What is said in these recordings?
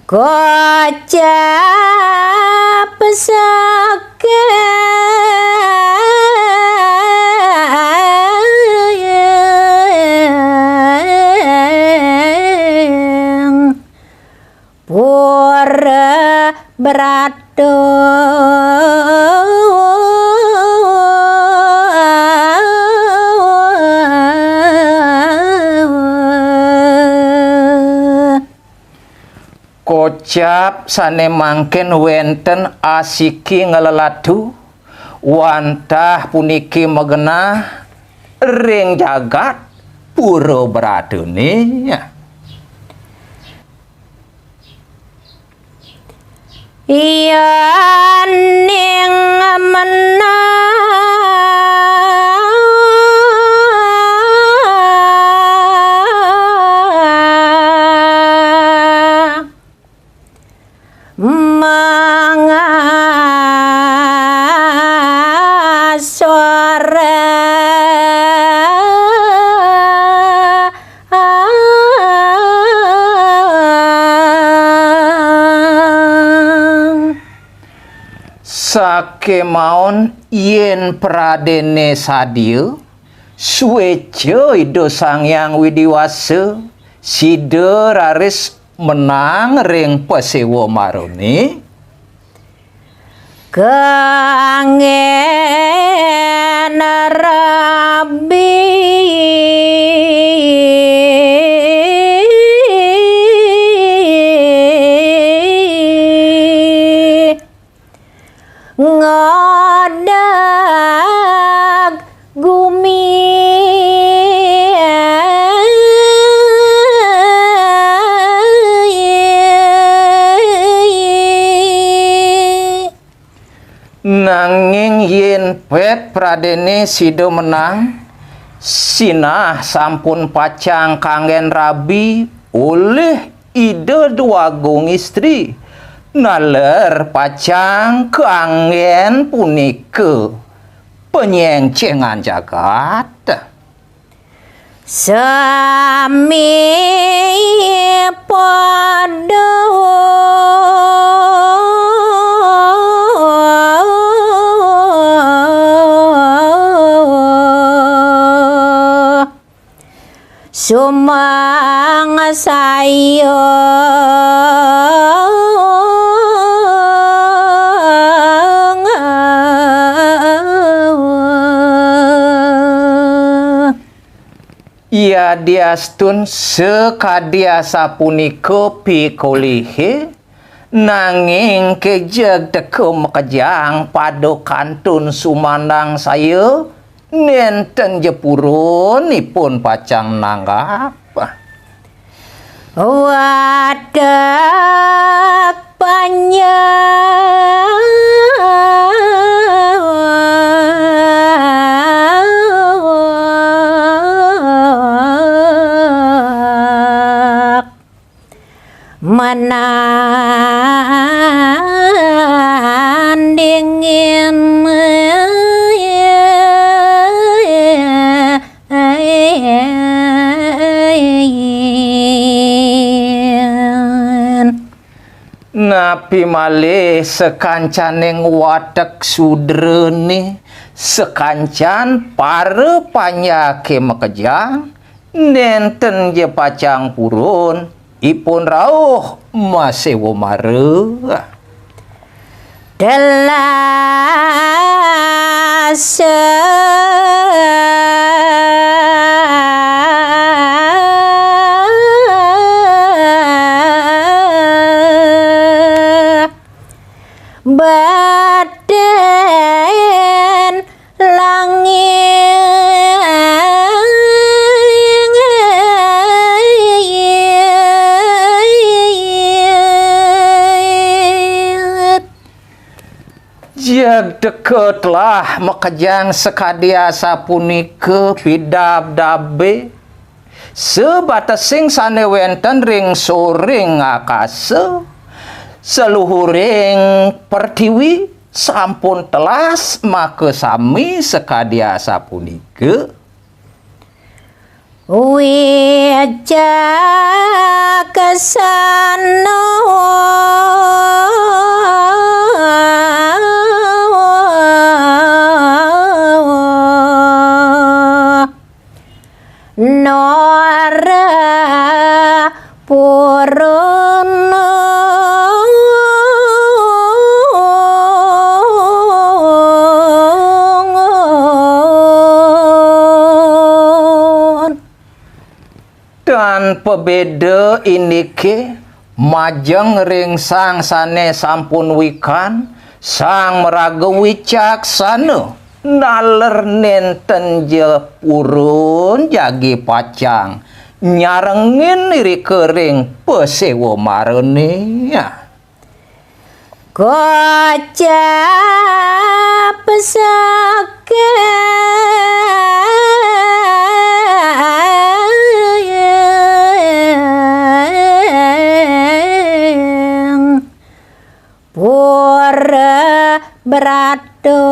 Gocap sakeng pura berado kocap sane mangken wenten asiki ngeleladu wantah puniki megenah ring jagat pura beradune iya ning menang mangasore sakemaon yen pradene sadia suweca Ida Sang Hyang Widiwasa sida raris menang ring Pasewa marone kangen Rabi ngodag gumi nanging yen pet pradene sida menang sinah sampun pacang kangen rabi oleh Ida Dwagung istri naler pacang kangen punika penyengcengan jagat sami padha sumang sayo ia diastun sekadiasa punika pikolihe nanging kejeg teka mekejang pada kantun sumandang saya nenten jepurunipun pacang nanggap wadak panjang menandingin napi malih sekancaning watek sudrene sekancan para panyake mekejang nenten je pacang purun ipun rauh Masewa mare delase badan langit jag deketlah mekejang sekadiasa punika pidab-dabe sebatas sing sane wenten ring soring akasa seluhuring pertiwi sampun telas maka sami sekadiasa punika wija kesana purun dan pebeda ini ke majeng ringsang sane sampun wikan sang meraga wicaksana naler nenten je purun jagi pacang nyarengin iri kering pesewo marene ya. Kocap sakeng pura berado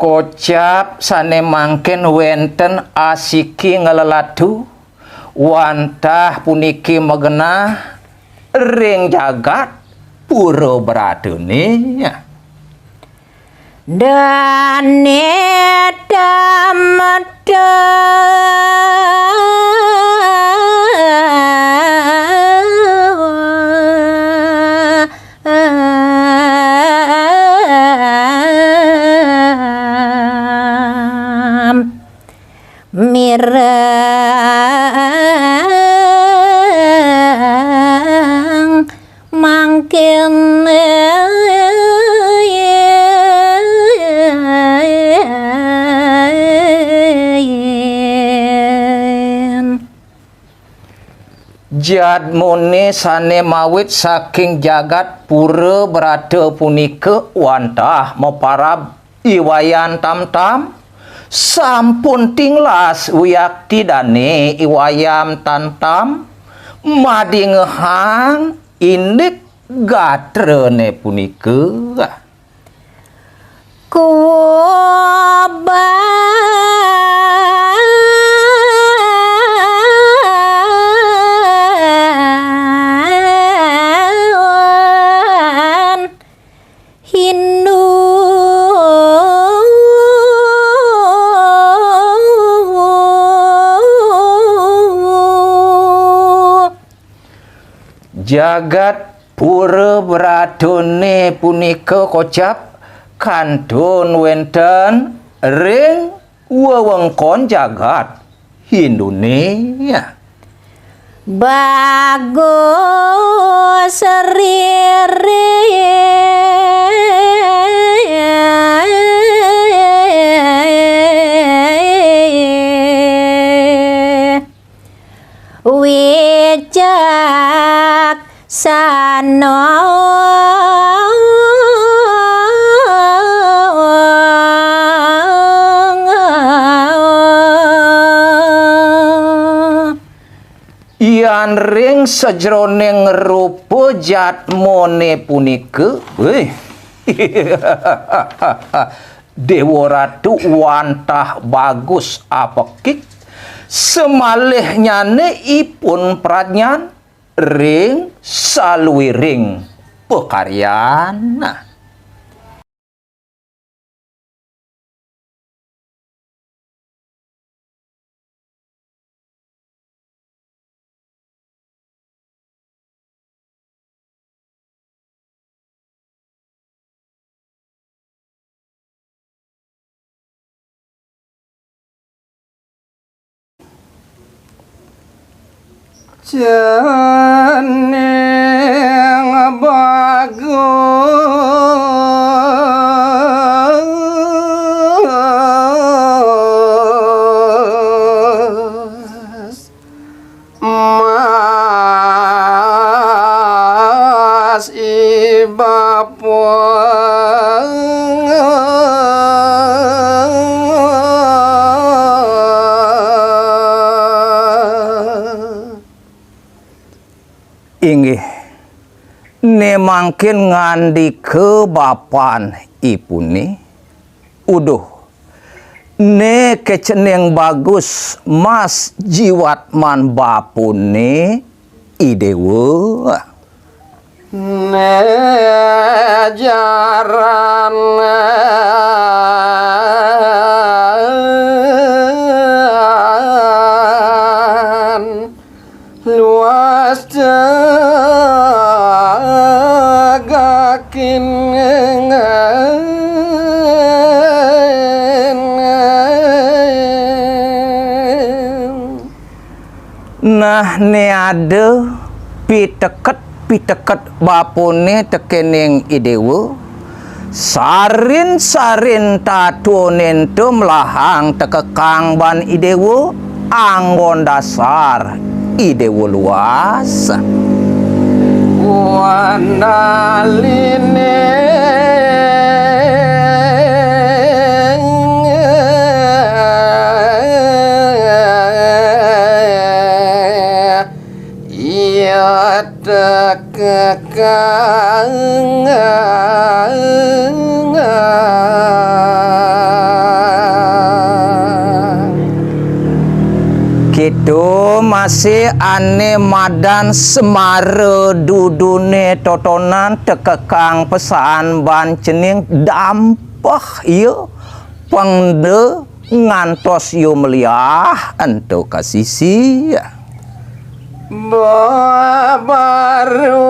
kocap sane mangken wenten asiki ngeleladu wantah puniki megenah ring jagat pura beradune ya. Dane damada mireng mangkin jadmone sane mawit saking jagat pura berada punika wantah meparab iwayan tam-tam sampun tinglas wiyakti dane iwayam tantam madi ngehang indik gatrene punika kuaban Hindu jagat pura beradone punika kocap kantun wenten ring wewengkon jagat Indonesia bagus wijak sano ian ring sejroning rupa jatmone punika Dewa Ratu wantah bagus apekik semalih nyane ipun pradnyan ring saluwiring pekaryana. Jeneng bagus Mas inggih ne mangkin ngandi ke bapan ipune uduh ne keceneng bagus Mas jiwatman bapune idewa ne pajajaran luas jagakin nah ne ada piteket bapone tekening idewo sarin tatuonen tu melahang tekekang ban idewo anggon dasar idewo luas wandaline ia tekekang Kitu masih ane madan semare dudune totonan tekekang pesan ban cening dampah ieu pengde ngantos yu meliah ento kasisi baru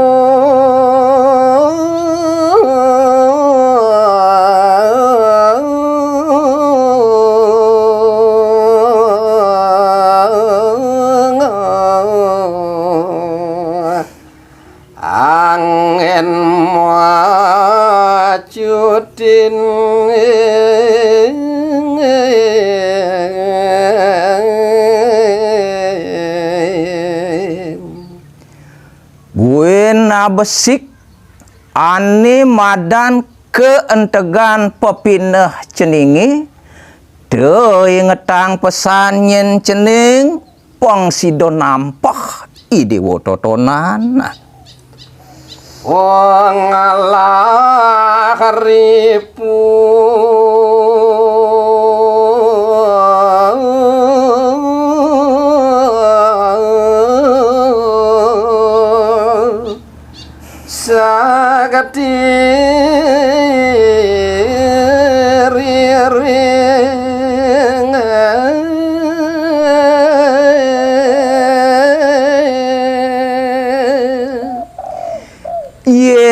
angin macutin gue nabesik ane madan keentegan pepineh ceningi teu ngetang pesan nyen cening pengsido nampah idewo totonan ngalah ripu sagati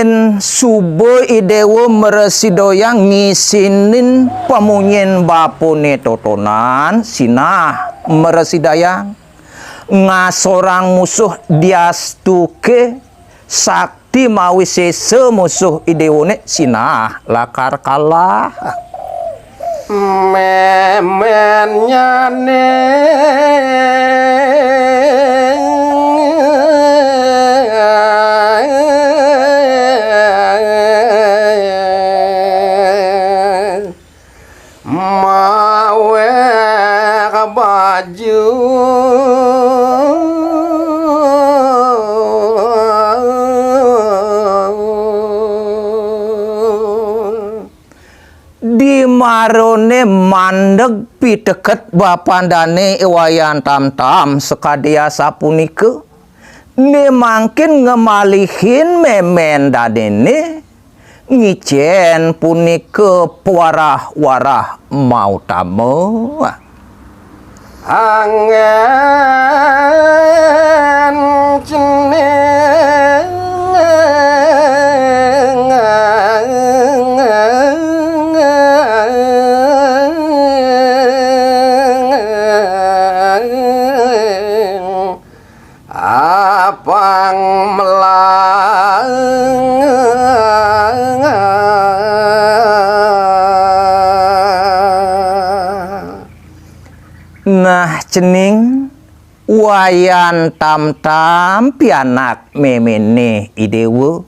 yen subuh idewo meresidoyang ngisinin pamunyin bapone totonan sinah meresidayang ngasorang musuh diastuke sakti mawi sese musuh idewone sinah lakar kalah memennya mawe baju di marone mandeg piteket bapandane ewayan tam-tam sekadia sapunike ne mangkin ngemalihin memen dadene ngicen punike pewarah-warah mau tamu angen ceneng apang melang nah cening wayan tam-tam pianak memene idewo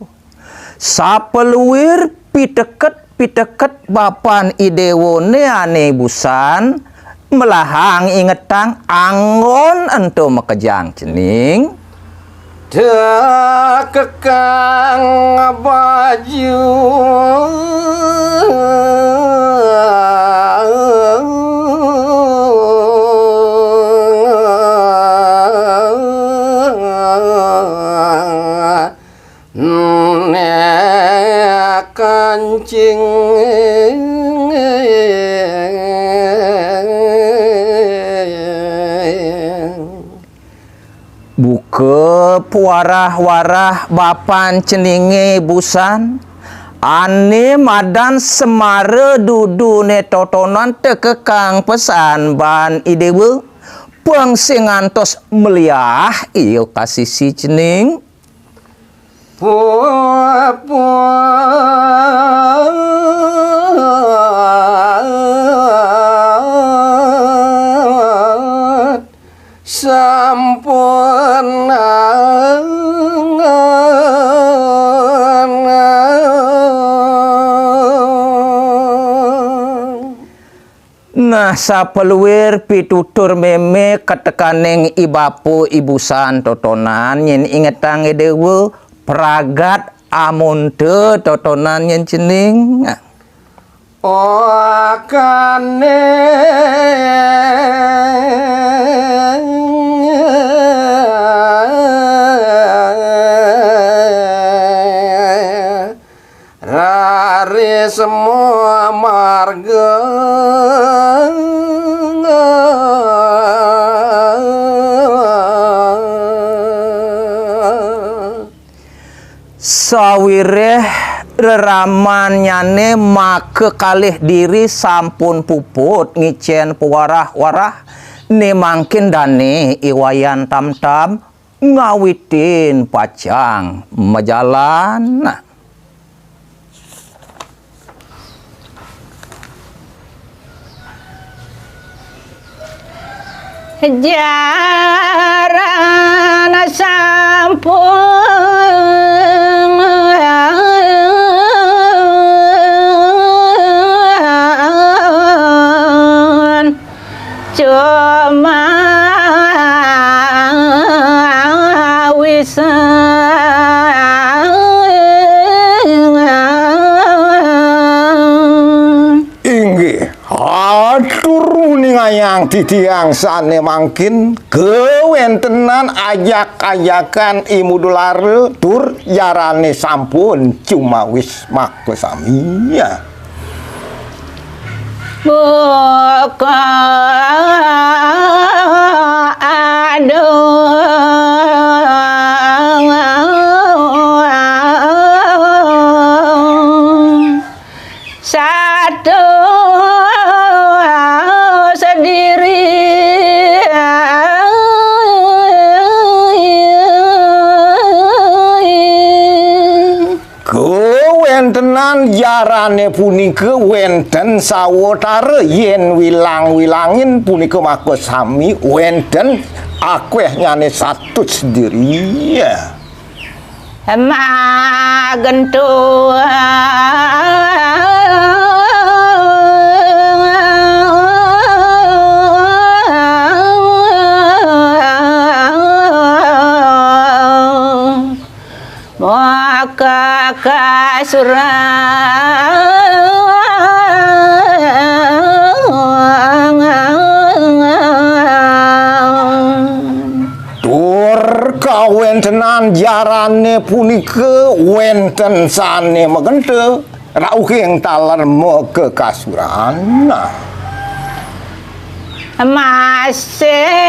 sapeluir piteket bapan idewo ne ane busan melahang ingetang anggon ento mekejang cening kekang baju neka mancing Buka puarah-warah bapan ceninge busan ane madan semara dudu ne totonan tekekang pesan ban idewe pengsingantos meliah iyo kasih si cening sampun nah sapeluir pitutur meme ketekaning ibapu ibusan totonan yen ingetang dewe pragat amun te totonan yen cening nah. Okane rare semua marga sawireh reraman nyane make kalih diri sampun puput ngicen puarah-warah ne mangkin dane iwayan tam-tam ngawitin pacang majalan nah. Jaran sampun cuma inggih atur ningayang titiang sane mangkin kewentenan ajak-ajakan imudulare tur yarane sampun cuma wis make sami ya buka aduh satu sendiri kewentenan jarane punika wenten sawetara yen wilang-wilangin punika make sami wenten akeh nyane satu sendiri ya magentu maka kasuran tur kawentenan jarane punika wenten sane megente rauhing taler ke kasuran masih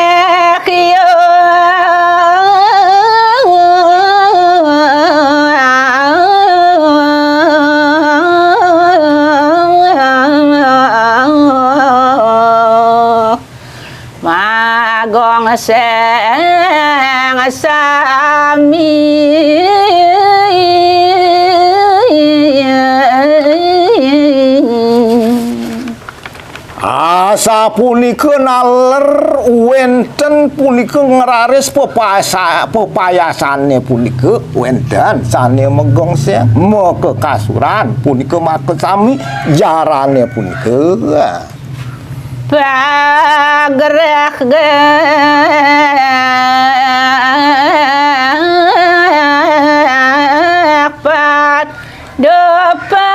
magong seng sami asa punika naler wenten punika ngeraris pepayasane punika wenten sane megong seng ke kasuran punika make sami jarane punika pagrek pat dopajri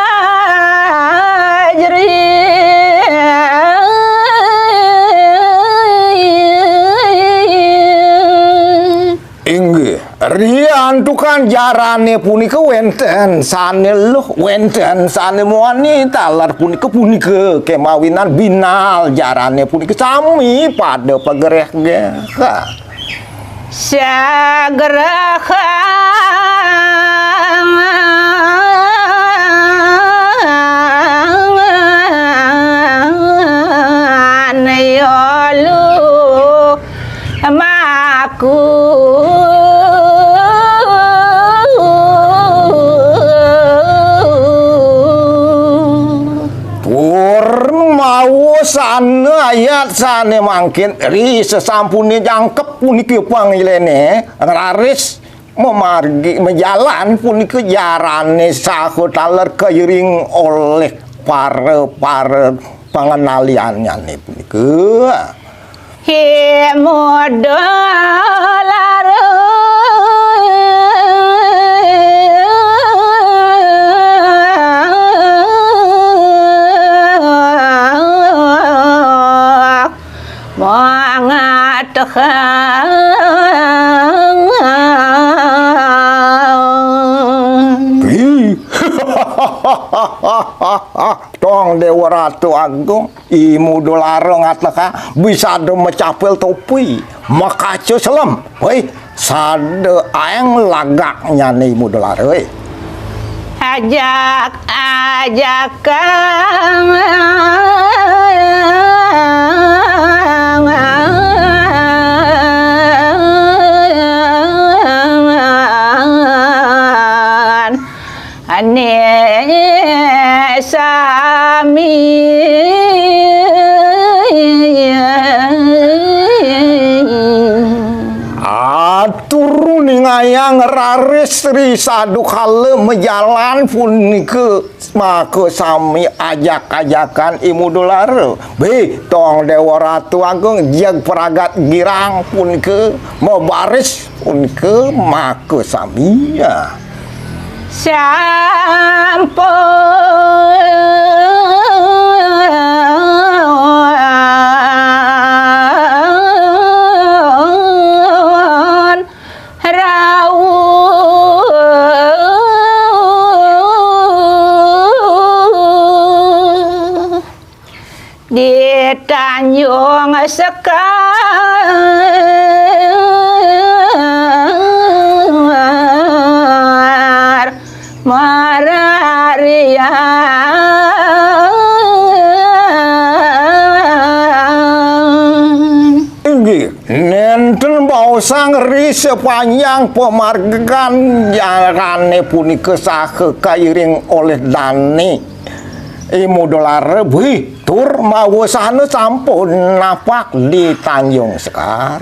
inggih Mantukan jarane punika wenten sane luh wenten sane wanita lar punika kemawinan binal jarane punika sami pada pagereh Sagrahan yolu maku sana ayat sana mangkin ri sesampune jangkep puniki pangilene raris memargi menjalan puniki jarane sahu taler keiring oleh para pengenaliannya nih puniki he modolar Tong Dewa Ratu Agung imu dolarong ataka bisa do mecapel topi makacu selam woi sade aeng lagaknya nih imu dolar woi yang raris ri sadu kale menjalan punike maka sami ajak-ajakan imu dolar be tong Dewa Ratu Agung jeg peragat girang punike mau baris punike maka sami ya di Tanjung Sekar Mararian nenten bausang ri sepanjang pemargegan jarane punika sahe kairing oleh dani imu dolar beuh tur mawa sana sampun napak di Tanjung Sekar.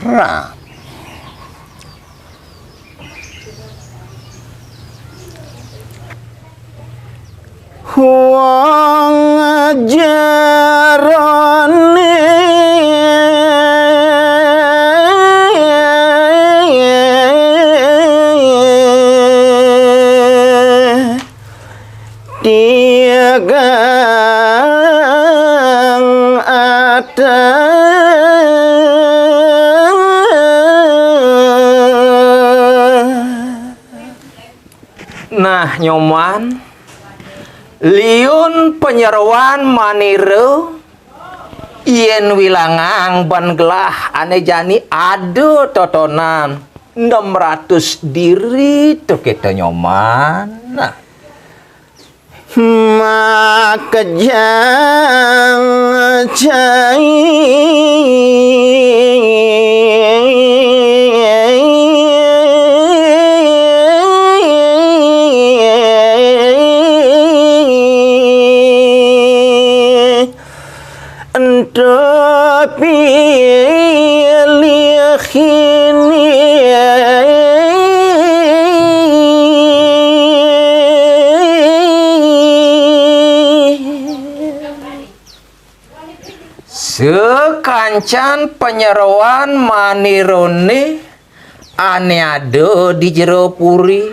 Wong jarane tiagang ada nah nyoman liun penyeruan maniru yen wilangang ban gelah ane jani adu totonan 600 diri tuh kita nyoman nah makejang cai sekancan penyeruan manirone ane ado di jero puri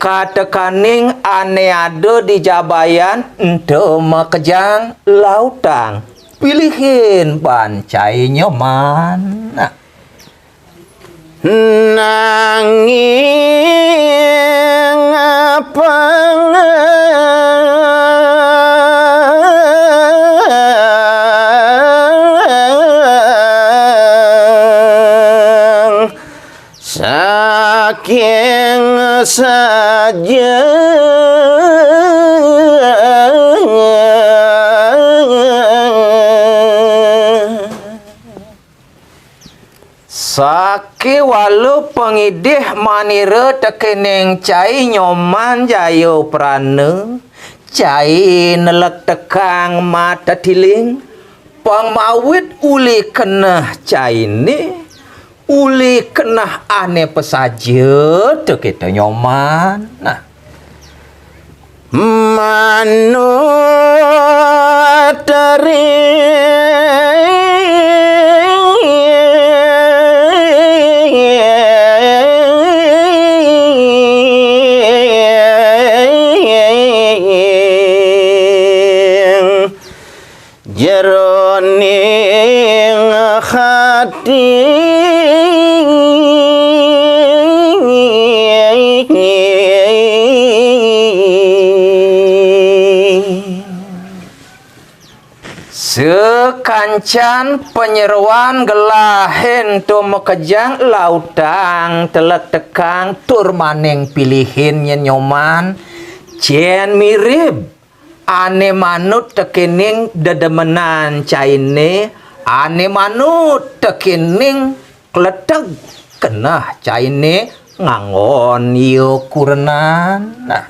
katekaning ane ado di Jabayan ente makejang lautang pilihin bancai nyoman nah. nanging apa saking saja Saki walu pengidih manira tekeneng cai nyoman jayo prana cai nelek tekang mata tiling pangmawit uli kenah cai ni uli kenah ane pesaja tekita nyoman nah manut jeroning hati sekancan penyeruan gelahen tu mekejang lautang telek tekang tur maneng pilihin yen nyoman cien mirip ane manut tekening dedemenan caine ane manut tekening kletek kenah caine ngangon yo kurenan nah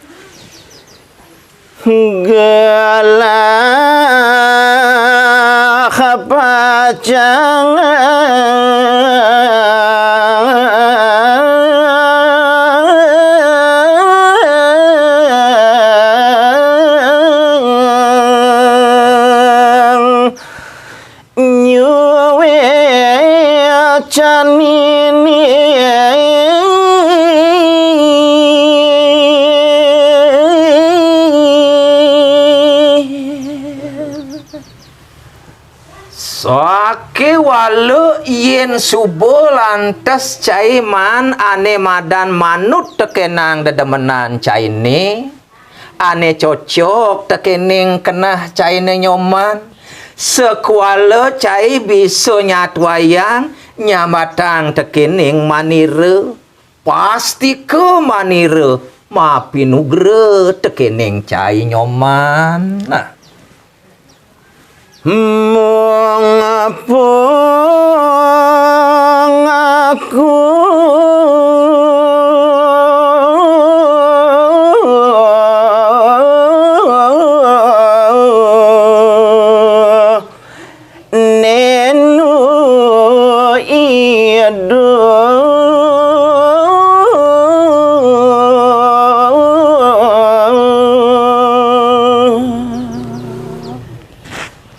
galah pacang nyuwe canini Soake walu yen subuh lantas cai man ane madan manut tekenang dedemenan cai ne ane cocok tekening kenah cai ne nyoman sekuala cai bisa nyatwayang nyamatang tekening manira pasti ke manira mapinugre tekening cai nyoman nah mengapung aku nenu iadu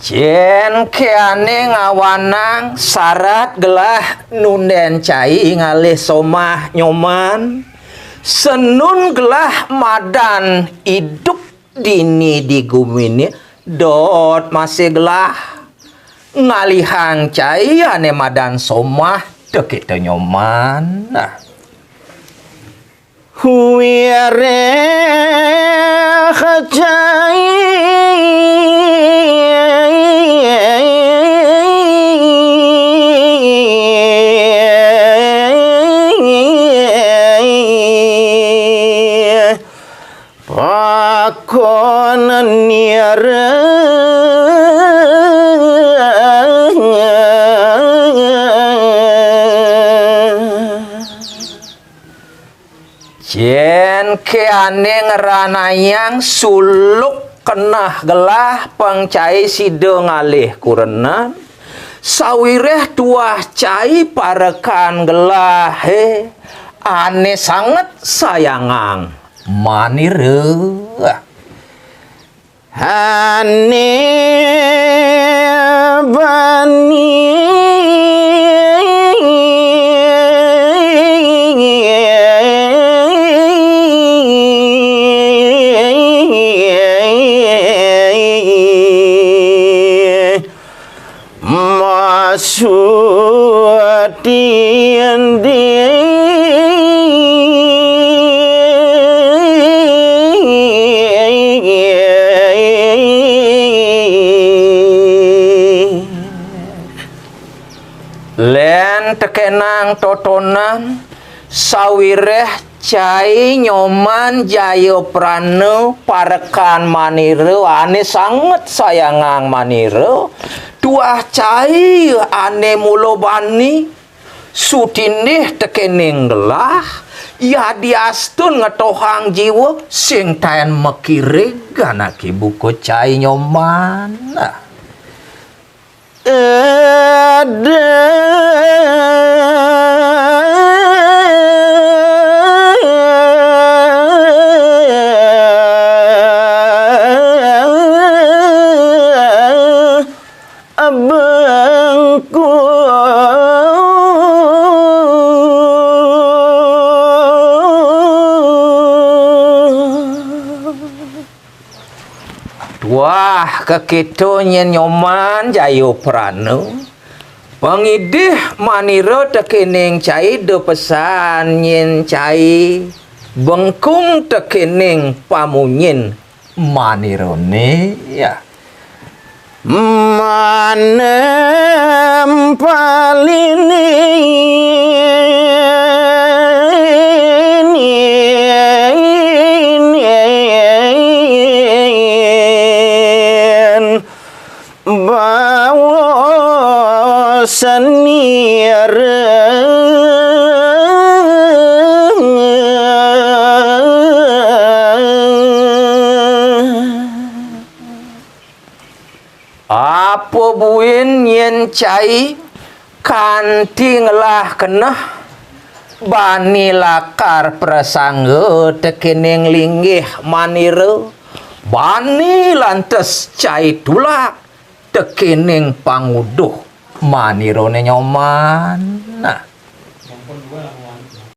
Jen keane ngawanang syarat gelah nunden cai ngalih somah nyoman senun gelah madan hidup dini di gumini dot masih gelah ngalihang cai ane madan somah tekita nyoman nah huire cai pakon niara jen keane ngeranayang suluk kenah gelah pangcai sida ngalih kurenan sawireh tuah cai parekan gelah ane sangat sayangang manira ane bani masuatian dia Kemudian tekenang totonan sawireh cai nyoman jaya prana parekan manira ane sangat sayangang manira tuah cai ane mulo bani sutinih tekening gelah ya diastun ngetohang jiwa sing tayan mekire ganaki buku cai nyoman abangku wah kekitonya nyoman jayo prana pangidih manira tekening cai de pesan nyen cai bengkung tekening pamunyin manirone ya manem palinin bawa seniar apa buin yen cai kanting lah kenah bani lakar prasangga tekening linggih manira bani lantes cai tulak tekening panguduh manirone nyoman nah